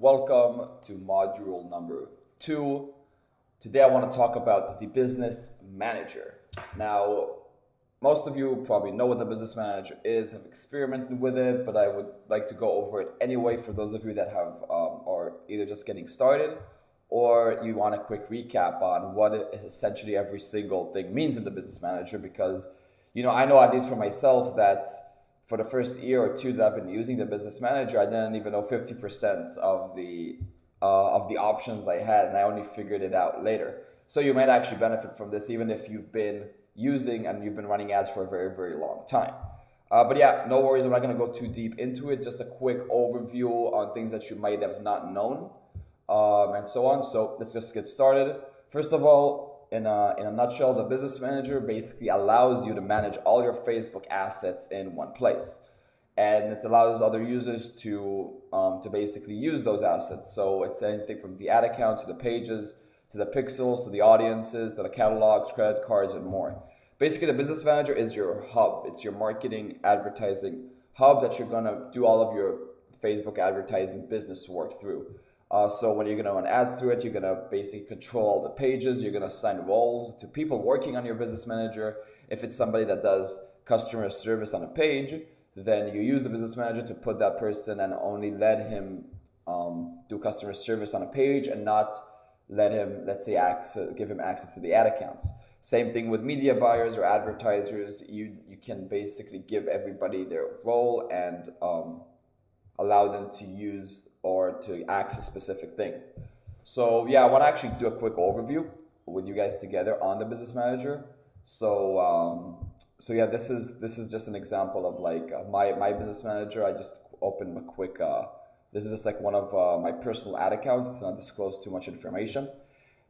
Welcome to module number 2. Today I want to talk about the business manager. Now, most of you probably know what the business manager is, have experimented with it, but I would like to go over it anyway for those of you that are either just getting started or you want a quick recap on what is essentially every single thing means in the business manager, because I know, at least for myself, that for the first year or two that I've been using the business manager, I didn't even know 50% of the options I had, and I only figured it out later. So you might actually benefit from this even if you've been using and you've been running ads for a very, very long time. But yeah, no worries. I'm not going to go too deep into it. Just a quick overview on things that you might have not known, and so on. So let's just get started. First of all, in a nutshell, the business manager basically allows you to manage all your Facebook assets in one place, and it allows other users to basically use those assets. So it's anything from the ad accounts to the pages to the pixels to the audiences to the catalogs, credit cards, and more. Basically, the business manager is your hub. It's your marketing, advertising hub that you're gonna do all of your Facebook advertising business work through. So when you're going to run ads through it, you're going to basically control all the pages. You're going to assign roles to people working on your business manager. If it's somebody that does customer service on a page, then you use the business manager to put that person and only let him do customer service on a page and not let him, let's say, give him access to the ad accounts. Same thing with media buyers or advertisers. You can basically give everybody their role and allow them to use or to access specific things. So yeah, I want to actually do a quick overview with you guys together on the business manager. So yeah, this is just an example of like my business manager. I just opened a quick. This is just like one of my personal ad accounts to not disclose too much information.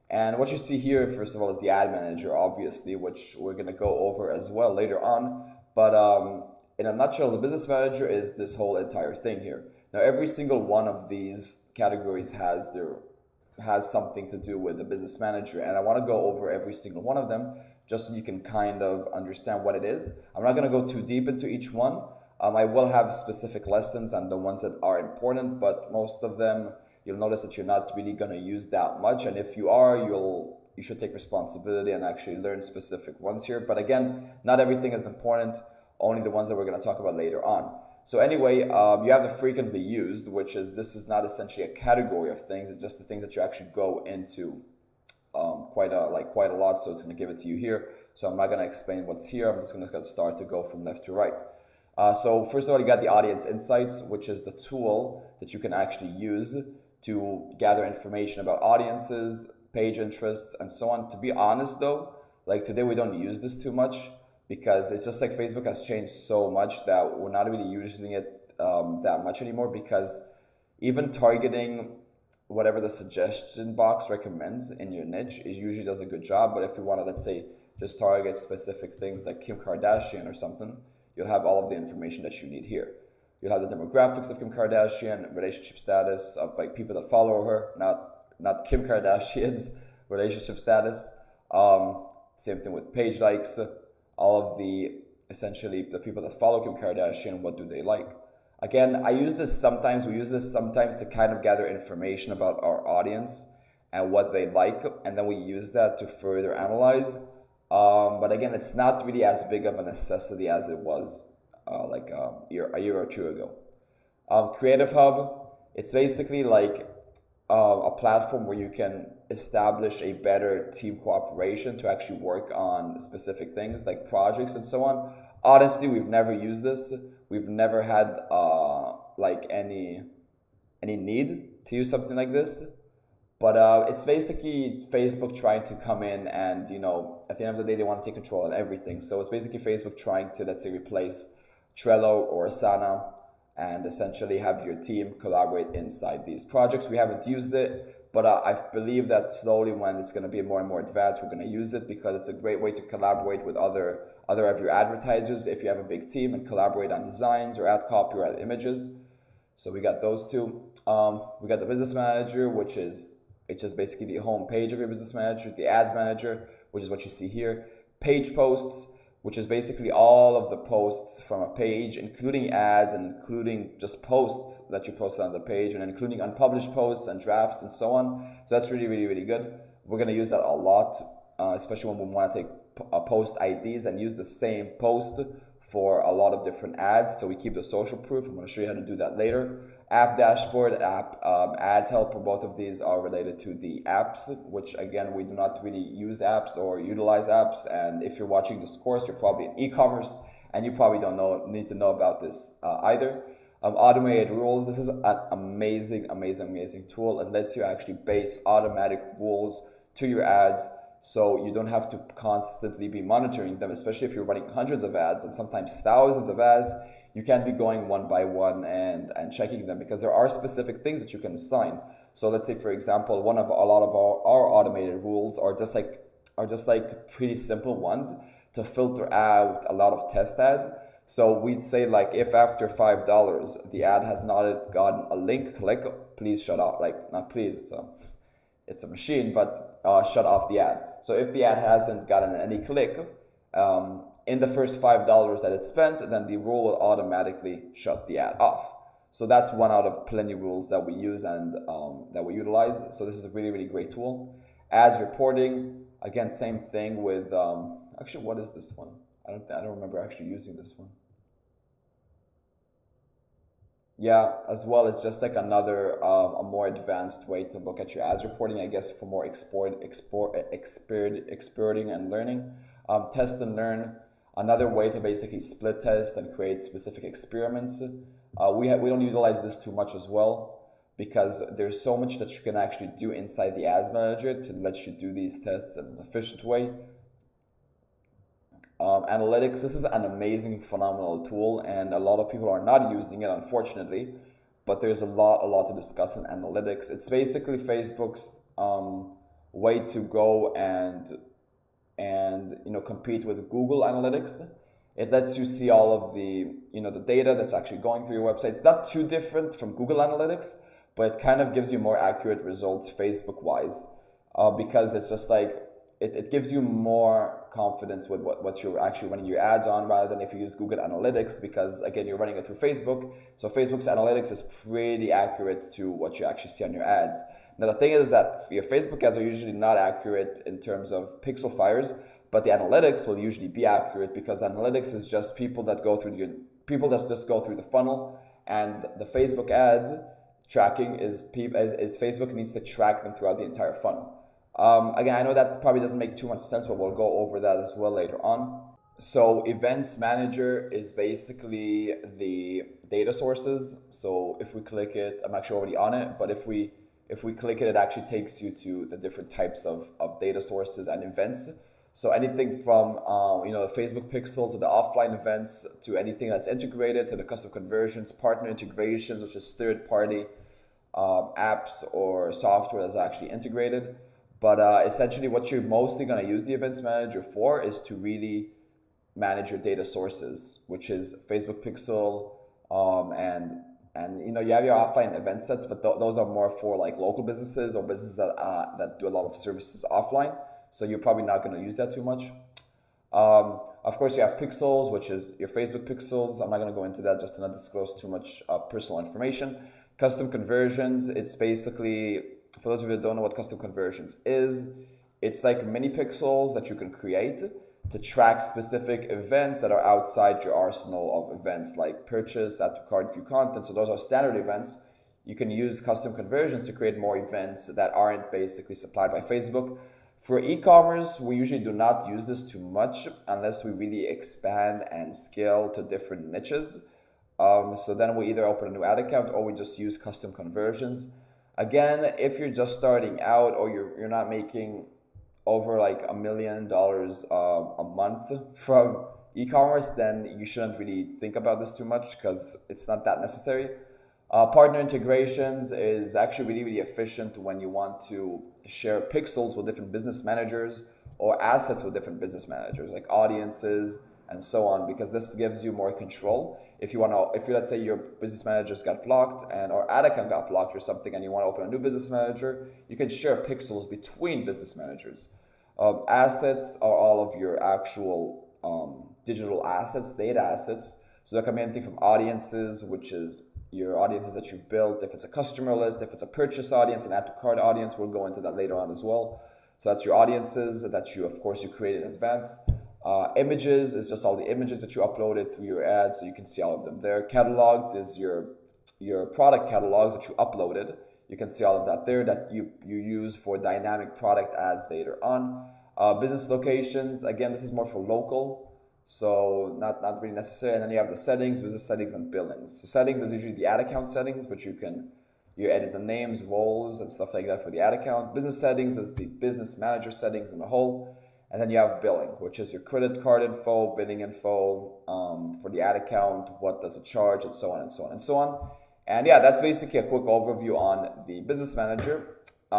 And what you see here, first of all, is the ad manager, obviously, which we're gonna go over as well later on. But in a nutshell, the business manager is this whole entire thing here. Now, every single one of these categories has something to do with the business manager, and I want to go over every single one of them just so you can kind of understand what it is. I'm not going to go too deep into each one. I will have specific lessons on the ones that are important, but most of them you'll notice that you're not really going to use that much, and if you are, you should take responsibility and actually learn specific ones here. But again, not everything is important. Only the ones that we're going to talk about later on. So anyway, you have the frequently used, which is, this is not essentially a category of things. It's just the things that you actually go into quite a lot. So it's going to give it to you here. So I'm not going to explain what's here. I'm just going to start to go from left to right. So first of all, you got the audience insights, which is the tool that you can actually use to gather information about audiences, page interests, and so on. To be honest though, like today we don't use this too much, because it's just like Facebook has changed so much that we're not really using it that much anymore, because even targeting whatever the suggestion box recommends in your niche usually does a good job. But if you want to, let's say, just target specific things like Kim Kardashian or something, you'll have all of the information that you need here. You'll have the demographics of Kim Kardashian, relationship status of like people that follow her, not Kim Kardashian's relationship status. Same thing with page likes. All of essentially the people that follow Kim Kardashian, what do they like? Again, we use this sometimes to kind of gather information about our audience and what they like, and then we use that to further analyze. But again, it's not really as big of a necessity as it was a year or two ago. Creative Hub, it's basically like a platform where you can establish a better team cooperation to actually work on specific things like projects and so on. Honestly, we've never used this. We've never had any need to use something like this. But it's basically Facebook trying to come in and, at the end of the day, they want to take control of everything. So it's basically Facebook trying to, let's say, replace Trello or Asana and essentially have your team collaborate inside these projects. We haven't used it, but I believe that slowly, when it's going to be more and more advanced, we're going to use it, because it's a great way to collaborate with other of your advertisers if you have a big team, and collaborate on designs or ad copy or ad images. So we got those two. We got the business manager, which is basically the home page of your business manager. The ads manager, which is what you see here. Page posts, which is basically all of the posts from a page, including ads and including just posts that you post on the page, and including unpublished posts and drafts and so on. So that's really, really, really good. We're going to use that a lot, especially when we want to take post IDs and use the same post for a lot of different ads. So we keep the social proof. I'm going to show you how to do that later. App dashboard, app ads helper, both of these are related to the apps, which again, we do not really use apps or utilize apps. And if you're watching this course, you're probably in e-commerce and you probably need to know about this either. Automated rules, this is an amazing tool. It lets you actually base automatic rules to your ads, so you don't have to constantly be monitoring them, especially if you're running hundreds of ads and sometimes thousands of ads. You can't be going one by one and checking them, because there are specific things that you can assign. So let's say, for example, a lot of our automated rules are just like pretty simple ones to filter out a lot of test ads. So we'd say, like, if after $5 the ad has not gotten a link click, please shut off. Like, not please, it's a machine, but shut off the ad. So if the ad hasn't gotten any click in the first $5 that it spent, then the rule will automatically shut the ad off. So that's one out of plenty rules that we use and that we utilize. So this is a really, really great tool. Ads reporting, again, same thing with, actually, what is this one? I don't remember actually using this one. Yeah, as well, it's just like another, a more advanced way to look at your ads reporting, I guess, for more experting and learning. Test and learn, another way to basically split test and create specific experiments. We don't utilize this too much as well, because there's so much that you can actually do inside the ads manager to let you do these tests in an efficient way. Analytics, this is an amazing, phenomenal tool, and a lot of people are not using it, unfortunately, but there's a lot to discuss in analytics. It's basically Facebook's way to go and compete with Google Analytics. It lets you see all of the the data that's actually going through your website. It's not too different from Google Analytics, but it kind of gives you more accurate results Facebook wise, because it's just like it gives you more confidence with what you're actually running your ads on, rather than if you use Google Analytics, because again, you're running it through Facebook. So Facebook's analytics is pretty accurate to what you actually see on your ads. Now the thing is that your Facebook ads are usually not accurate in terms of pixel fires, but the analytics will usually be accurate, because analytics is just people that just go through the funnel, and the Facebook ads tracking is Facebook needs to track them throughout the entire funnel. Again, I know that probably doesn't make too much sense, but we'll go over that as well later on. So Events Manager is basically the data sources. So if we click it, I'm actually already on it, but if we click it, it actually takes you to the different types of data sources and events. So anything from the Facebook pixel to the offline events, to anything that's integrated, to the custom conversions, partner integrations, which is third-party apps or software that's actually integrated. But essentially what you're mostly going to use the Events Manager for is to really manage your data sources, which is Facebook pixel, and you have your offline event sets, but those are more for like local businesses or businesses that do a lot of services offline. So you're probably not going to use that too much. Of course, you have pixels, which is your Facebook pixels. I'm not going to go into that just to not disclose too much personal information. Custom conversions, it's basically, for those of you that don't know what custom conversions is, it's like mini pixels that you can create to track specific events that are outside your arsenal of events, like purchase, add to cart, view content. So those are standard events. You can use custom conversions to create more events that aren't basically supplied by Facebook. For e-commerce, we usually do not use this too much unless we really expand and scale to different niches. So then we either open a new ad account or we just use custom conversions. Again, if you're just starting out or you're not making over like $1 million a month from e-commerce, then you shouldn't really think about this too much, because it's not that necessary. Partner integrations is actually really, really efficient when you want to share pixels with different business managers or assets with different business managers, like audiences and so on, because this gives you more control. If let's say your business managers got blocked or ad account got blocked or something, and you want to open a new business manager, you can share pixels between business managers. Assets are all of your actual digital assets, data assets. So that can be anything from audiences, which is your audiences that you've built. If it's a customer list, if it's a purchase audience, an add to cart audience, we'll go into that later on as well. So that's your audiences that you, of course, you create in advance. Images is just all the images that you uploaded through your ads, so you can see all of them there. Catalogs is your product catalogs that you uploaded. You can see all of that there that you use for dynamic product ads later on. Business locations, again, this is more for local, so not really necessary. And then you have the settings, business settings, and billings. So settings is usually the ad account settings, which you edit the names, roles, and stuff like that for the ad account. Business settings is the business manager settings in the whole. And then you have billing, which is your credit card info, billing info for the ad account, what does it charge, and so on and so on and so on. And yeah, that's basically a quick overview on the business manager.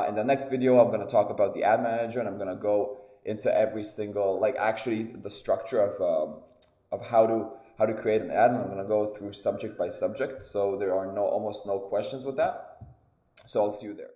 In the next video, I'm going to talk about the ad manager, and I'm going to go into every single, like actually the structure of how to create an ad, and I'm going to go through subject by subject. So there are almost no questions with that. So I'll see you there.